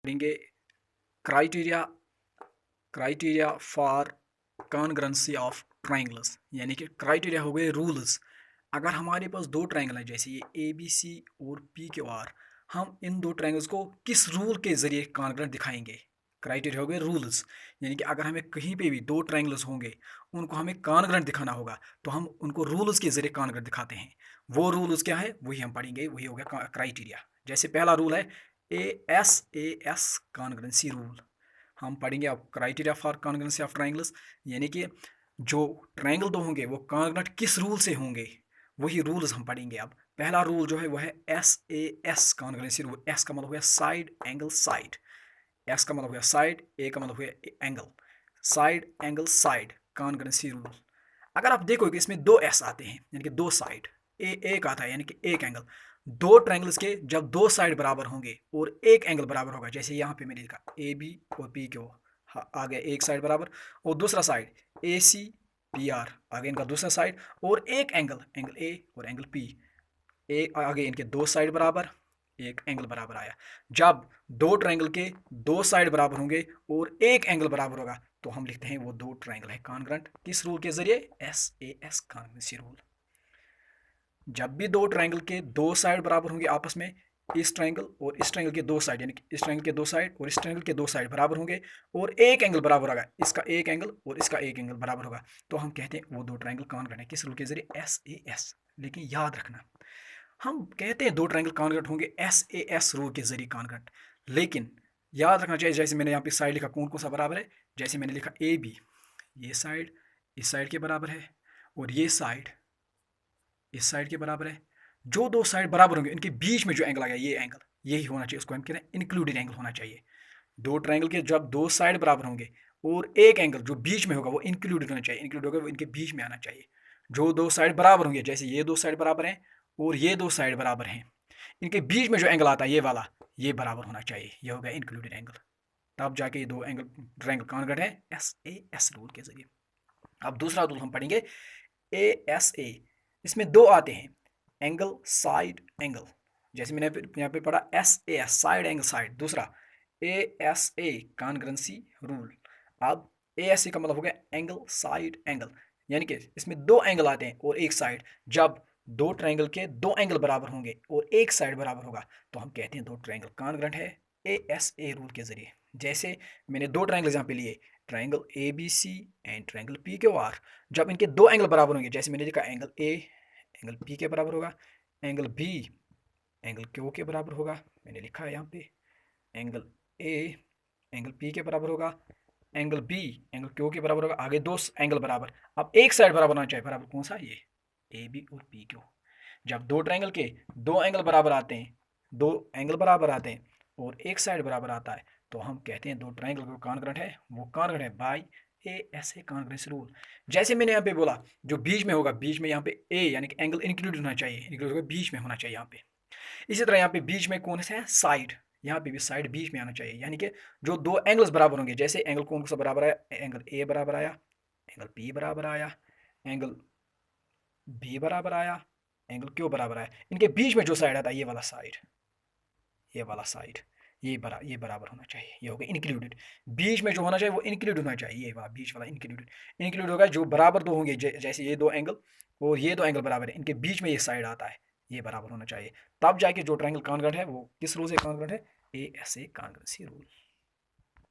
पढ़ेंगे criteria criteria for congruency of triangles, यानी कि क्राइटेरिया हो गए रूल्स। अगर हमारे पास दो ट्रायंगल हैं जैसे ये ए बी सी और पी क्यू आर, हम इन दो ट्रायंगल्स को किस रूल के जरिए कॉन्ग्रुएंट दिखाएंगे। क्राइटेरिया हो गए रूल्स, यानी कि अगर हमें कहीं पे भी दो ट्रायंगल्स होंगे उनको हमें कॉन्ग्रुएंट दिखाना होगा तो हम उनको रूल्स के जरिए कॉन्ग्रुएंट दिखाते हैं। वो रूल्स क्या है वही हम पढ़ेंगे, वही हो गया क्राइटेरिया। जैसे पहला रूल है ए एस कॉन्ग्रुएंसी रूल। हम पढ़ेंगे अब criteria for congruency of triangles, यानी कि जो ट्रायंगल दो होंगे वो कॉन्ग्रुएंट किस रूल से होंगे, वही रूल्स हम पढ़ेंगे। अब पहला रूल जो है वो है एस कॉन्ग्रुएंसी रूल। एस का मतलब हुआ साइड एंगल साइड, एस का मतलब हुआ साइड, ए का मतलब हुआ angle, side angle side congruency rule. अगर आप देखो कि इसमें दो एस आते हैं यानी कि दो साइड, ए एक आता है यानी कि एक एंगल। दो ट्रायंगल्स के जब दो साइड बराबर होंगे और एक एंगल बराबर होगा, जैसे यहाँ पे मैंने लिखा ए बी और पी क्यू आ गया एक साइड बराबर, और दूसरा साइड ए सी पी आर आ गया इनका दूसरा साइड, और एक एंगल एंगल ए और एंगल पी ए आगे इनके दो साइड बराबर, एक एंगल बराबर आया। जब दो ट्रायंगल के दो साइड बराबर होंगे और एक एंगल बराबर होगा तो हम लिखते हैं वो दो ट्रायंगल है कॉन्ग्रुएंट। किस रूल के जरिए? S congruency rule. जब भी दो ट्रायंगल के दो साइड बराबर होंगे आपस में, इस ट्रायंगल और इस ट्रायंगल के दो साइड यानी कि इस ट्रायंगल के दो साइड और इस ट्रायंगल के दो साइड बराबर होंगे और एक एंगल बराबर होगा, इसका एक एंगल और इसका एक एंगल बराबर होगा, तो हम कहते हैं वो दो ट्रायंगल कॉन्ग्रुएंट है। किस रूल के जरिए? एस। लेकिन याद रखना, हम कहते हैं दो ट्रायंगल कॉन्ग्रुएंट होंगे एस रूल के जरिए कॉन्ग्रुएंट, लेकिन याद रखना चाहिए जैसे मैंने यहाँ पे साइड लिखा कौन कौन सा बराबर है। जैसे मैंने लिखा ए बी, ये साइड इस साइड के बराबर है और ये साइड इस साइड के बराबर है। जो दो साइड बराबर होंगे इनके बीच में जो एंगल आ गया ये एंगल यही होना चाहिए, उसको हम कहते हैं इंक्लूडेड एंगल होना चाहिए। दो ट्रायंगल के जब दो साइड बराबर होंगे और एक एंगल जो बीच में होगा वो इंक्लूडेड होना चाहिए, इंक्लूड होगा वो इनके बीच में आना चाहिए। जो दो साइड बराबर होंगे जैसे ये दो साइड बराबर हैं और ये दो साइड बराबर हैं, इनके बीच में जो एंगल आता है ये वाला ये बराबर होना चाहिए, ये होगा इंक्लूडेड एंगल। तब जाके ये दो एंगल ट्रायंगल कॉन्ग्रुएंट है एस रूल के जरिए। अब दूसरा रूल हम पढ़ेंगे ए। इसमें दो आते हैं एंगल साइड एंगल, जैसे मैंने यहाँ पे पढ़ा एस साइड एंगल साइड, दूसरा ए कॉन्ग्रुएंसी रूल। अब ए का मतलब हो गया एंगल साइड एंगल, यानी कि इसमें दो एंगल आते हैं और एक साइड। जब दो ट्रायंगल के दो एंगल बराबर होंगे और एक साइड बराबर होगा तो हम कहते हैं दो ट्रायंगल कॉन्ग्रुएंट है ए रूल के जरिए। जैसे मैंने दो ट्रायंगल यहाँ पे लिए, triangle A B C and triangle P Q R. जब इनके दो एंगल बराबर होंगे, जैसे मैंने लिखा एंगल ए एंगल पी के बराबर होगा, एंगल बी एंगल क्यू के बराबर होगा, मैंने लिखा है यहाँ पे एंगल ए एंगल पी के बराबर होगा, एंगल बी एंगल क्यू के बराबर होगा, आगे दो एंगल बराबर। अब एक साइड बराबर होना चाहिए, बराबर कौन सा? ये ए बी और पी क्यू। जब दो ट्रायंगल के दो एंगल बराबर आते हैं, दो एंगल बराबर आते हैं और एक साइड बराबर आता है तो हम कहते हैं दो ट्रायंगल जो कॉन्ग्रुएंट है वो कॉन्ग्रुएंट है बाय ए कॉन्ग्रुएंसी रूल। जैसे मैंने यहाँ पे बोला जो बीच में होगा, बीच में यहाँ पे ए यानी कि एंगल इंक्लूड होना चाहिए, इंक्लूड होगा बीच में होना चाहिए यहाँ पे। इसी तरह यहाँ पे बीच में कौन सा है? साइड। यहाँ पे भी साइड बीच में आना चाहिए, यानी कि जो दो एंगल्स बराबर होंगे, जैसे एंगल कौन सा बराबर आया, एंगल ए बराबर आया, एंगल पी बराबर आया, एंगल बी बराबर आया, एंगल क्यू बराबर आया, इनके बीच में जो साइड आता है ये वाला साइड, ये वाला साइड ये बराबर होना चाहिए, ये हो गया इंक्लूडेड। बीच में जो होना चाहिए वो इंक्लूड होना चाहिए, ये वाला बीच वाला इंक्लूड होगा। जो बराबर दो होंगे जैसे ये दो एंगल और ये दो एंगल बराबर है, इनके बीच में ये साइड आता है ये बराबर होना चाहिए, तब जाके जो ट्रायंगल कॉन्ग्रुएंट है वो किस रूल से कॉन्ग्रुएंट है? ए कॉन्ग्रुएंसी रूल।